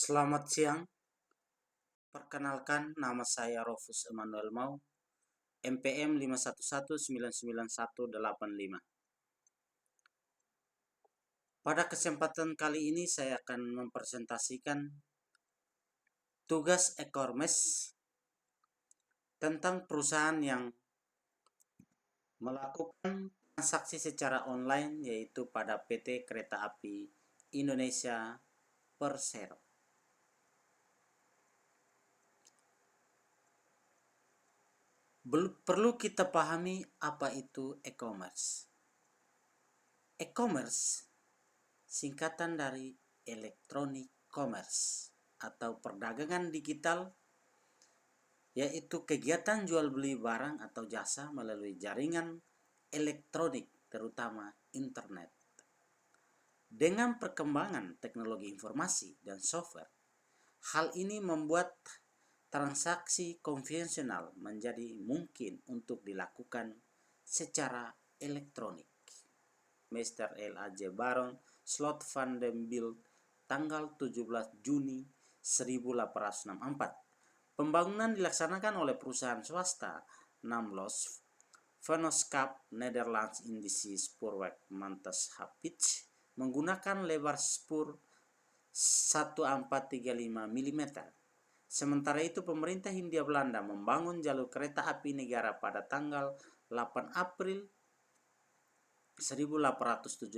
Selamat siang, perkenalkan nama saya Rofus Emanuel Mau, MPM 511991185. Pada kesempatan kali ini saya akan mempresentasikan tugas Ekormes tentang perusahaan yang melakukan transaksi secara online, yaitu pada PT Kereta Api Indonesia Persero. Perlu kita pahami apa itu e-commerce. E-commerce singkatan dari electronic commerce atau perdagangan digital, yaitu kegiatan jual beli barang atau jasa melalui jaringan elektronik, terutama internet. Dengan perkembangan teknologi informasi dan software, hal ini membuat transaksi konvensional menjadi mungkin untuk dilakukan secara elektronik. Mr. L.A.J. Baron Slot van den Bilt, tanggal 17 Juni 1864. Pembangunan dilaksanakan oleh perusahaan swasta Namlos Vennootschap Nederlands Indische Spoorwegmaatschappij menggunakan lebar spur 1435 mm. Sementara itu, pemerintah Hindia Belanda membangun jalur kereta api negara pada tanggal 8 April 1875.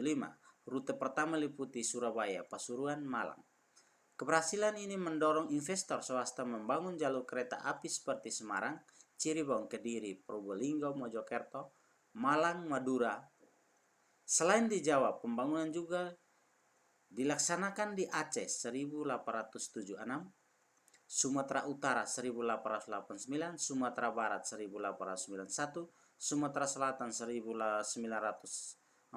Rute pertama meliputi Surabaya, Pasuruan, Malang. Keberhasilan ini mendorong investor swasta membangun jalur kereta api seperti Semarang, Cirebon, Kediri, Probolinggo, Mojokerto, Malang, Madura. Selain di Jawa, pembangunan juga dilaksanakan di Aceh 1876, Sumatera Utara 1889, Sumatera Barat 1891, Sumatera Selatan 1914,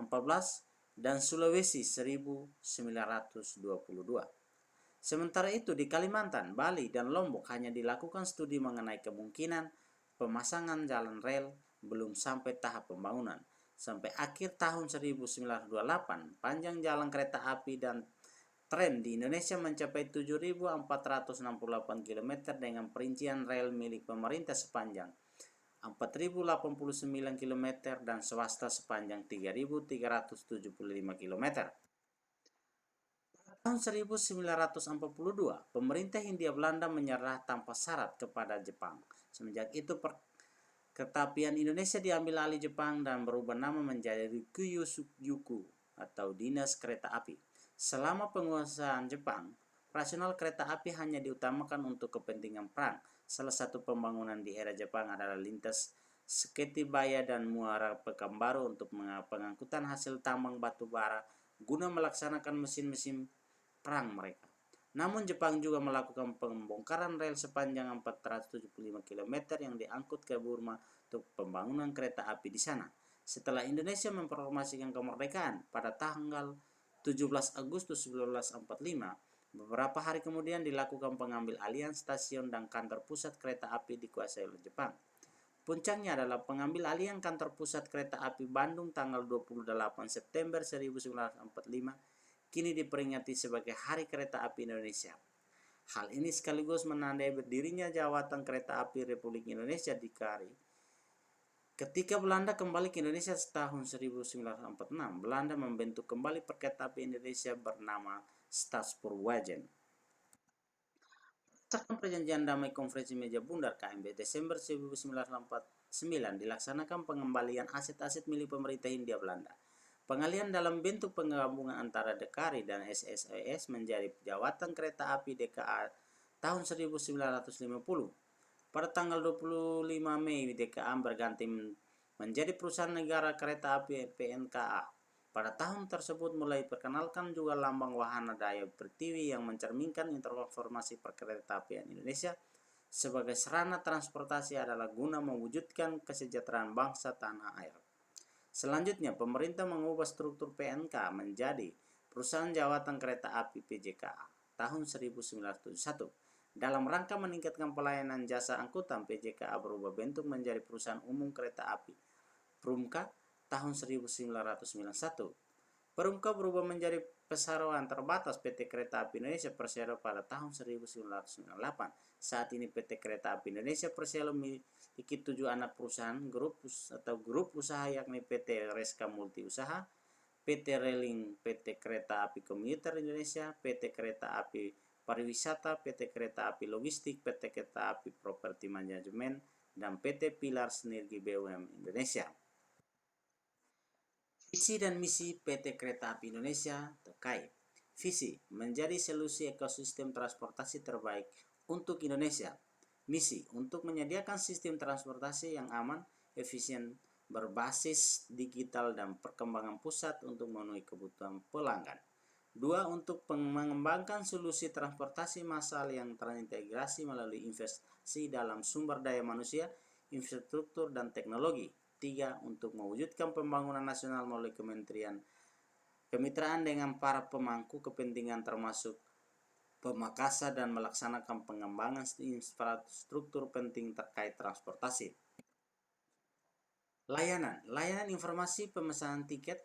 dan Sulawesi 1922. Sementara itu di Kalimantan, Bali, dan Lombok hanya dilakukan studi mengenai kemungkinan pemasangan jalan rel, belum sampai tahap pembangunan. Sampai akhir tahun 1928, panjang jalan kereta api dan tren di Indonesia mencapai 7.468 km dengan perincian rel milik pemerintah sepanjang 4.089 km dan swasta sepanjang 3.375 km. Tahun 1942, pemerintah Hindia Belanda menyerah tanpa syarat kepada Jepang. Semenjak itu, Kereta Apian Indonesia diambil alih Jepang dan berubah nama menjadi Ryukyuku atau Dinas Kereta Api. Selama penguasaan Jepang, operasional kereta api hanya diutamakan untuk kepentingan perang. Salah satu pembangunan di era Jepang adalah lintas Seketibaya dan Muara Pekanbaru untuk pengangkutan hasil tambang batu bara guna melaksanakan mesin-mesin perang mereka. Namun Jepang juga melakukan pembongkaran rel sepanjang 475 km yang diangkut ke Burma untuk pembangunan kereta api di sana. Setelah Indonesia memproklamasikan kemerdekaan pada tanggal 17 Agustus 1945, beberapa hari kemudian dilakukan pengambil alihan stasiun dan kantor pusat kereta api dikuasai oleh Jepang. Puncaknya adalah pengambil alihan kantor pusat kereta api Bandung tanggal 28 September 1945, kini diperingati sebagai Hari Kereta Api Indonesia. Hal ini sekaligus menandai berdirinya Jawatan Kereta Api Republik Indonesia di Kari. Ketika Belanda kembali ke Indonesia tahun 1946, Belanda membentuk kembali Kereta Api Indonesia bernama Staatspoorwegen. Berdasarkan perjanjian damai Konferensi Meja Bundar KMB Desember 1949, dilaksanakan pengembalian aset-aset milik pemerintah Hindia Belanda. Pengalihan dalam bentuk penggabungan antara DKRI dan SSES menjadi Jawatan Kereta Api DKA tahun 1950. Pada tanggal 25 Mei, DKA berganti menjadi Perusahaan Negara Kereta Api PNKA. Pada tahun tersebut mulai perkenalkan juga lambang wahana daya pertiwi yang mencerminkan interkonformasi perkeretaapian Indonesia sebagai sarana transportasi adalah guna mewujudkan kesejahteraan bangsa tanah air. Selanjutnya, pemerintah mengubah struktur PNK menjadi Perusahaan Jawatan Kereta Api PJKA tahun 1971. Dalam rangka meningkatkan pelayanan jasa angkutan, PJKA berubah bentuk menjadi Perusahaan Umum Kereta Api PRUMKA tahun 1991. Perumka berubah menjadi perseroan terbatas PT Kereta Api Indonesia Persero pada tahun 1998. Saat ini PT Kereta Api Indonesia Persero memiliki 7 anak perusahaan grup usaha, yakni PT Reska Multi Usaha, PT Railing, PT Kereta Api Komuter Indonesia, PT Kereta Api Pariwisata, PT Kereta Api Logistik, PT Kereta Api Properti Manajemen, dan PT Pilar Sinergi BUMN Indonesia. Visi dan misi PT Kereta Api Indonesia terkait. Visi, menjadi solusi ekosistem transportasi terbaik untuk Indonesia. Misi, untuk menyediakan sistem transportasi yang aman, efisien, berbasis digital dan perkembangan pusat untuk memenuhi kebutuhan pelanggan. 2. Untuk mengembangkan solusi transportasi massal yang terintegrasi melalui investasi dalam sumber daya manusia, infrastruktur, dan teknologi. 3. Untuk mewujudkan pembangunan nasional melalui kemitraan dengan para pemangku kepentingan termasuk Pemakasa dan melaksanakan pengembangan infrastruktur penting terkait transportasi. Layanan informasi pemesanan tiket.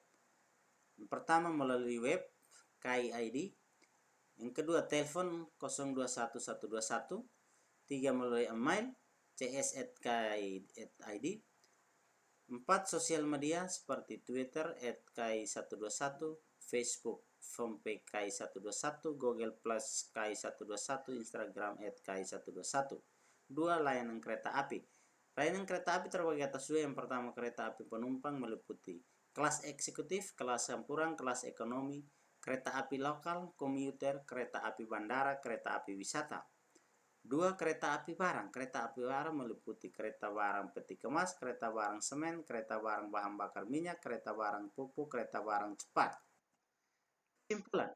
Pertama melalui web KAI-ID. Yang kedua telepon 021121. 3 melalui email cs@kai.id. 4 sosial media seperti Twitter @kai121, Facebook fanpage KAI121, Google Plus KAI121, Instagram @kai121. 2. Layanan kereta api. Layanan kereta api terbagi atas 2. Yang pertama, kereta api penumpang meliputi kelas eksekutif, kelas campuran, kelas ekonomi, kereta api lokal, komuter, kereta api bandara, kereta api wisata. 2. Kereta api barang. Kereta api barang meliputi kereta barang peti kemas, kereta barang semen, kereta barang bahan bakar minyak, kereta barang pupuk, kereta barang cepat. Kesimpulan.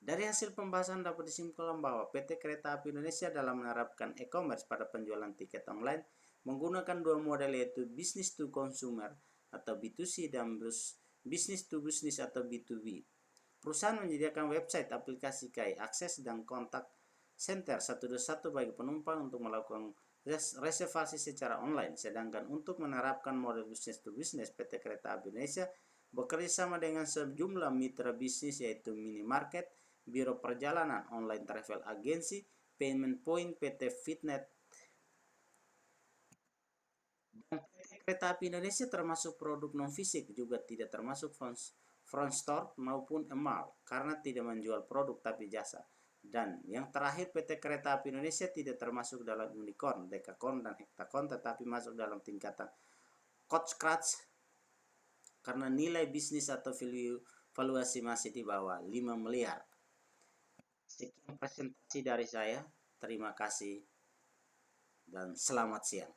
Dari hasil pembahasan dapat disimpulkan bahwa PT Kereta Api Indonesia dalam menerapkan e-commerce pada penjualan tiket online menggunakan 2 model, yaitu business to consumer atau B2C dan business to business atau B2B. Perusahaan menyediakan website, aplikasi KAI akses, dan kontak center 121 bagi penumpang untuk melakukan reservasi secara online. Sedangkan untuk menerapkan model business to business, PT Kereta Api Indonesia bekerjasama dengan sejumlah mitra bisnis, yaitu minimarket, biro perjalanan, online travel agency, payment point, PT Fitnet, dan PT Kereta Api Indonesia termasuk produk non fisik, juga tidak termasuk front store maupun mall karena tidak menjual produk tapi jasa. Dan yang terakhir, PT Kereta Api Indonesia tidak termasuk dalam unicorn, dekakorn, dan hektakorn, tetapi masuk dalam tingkatan Coach karena nilai bisnis atau valuasi masih di bawah 5 miliar. Sekian presentasi dari saya. Terima kasih dan selamat siang.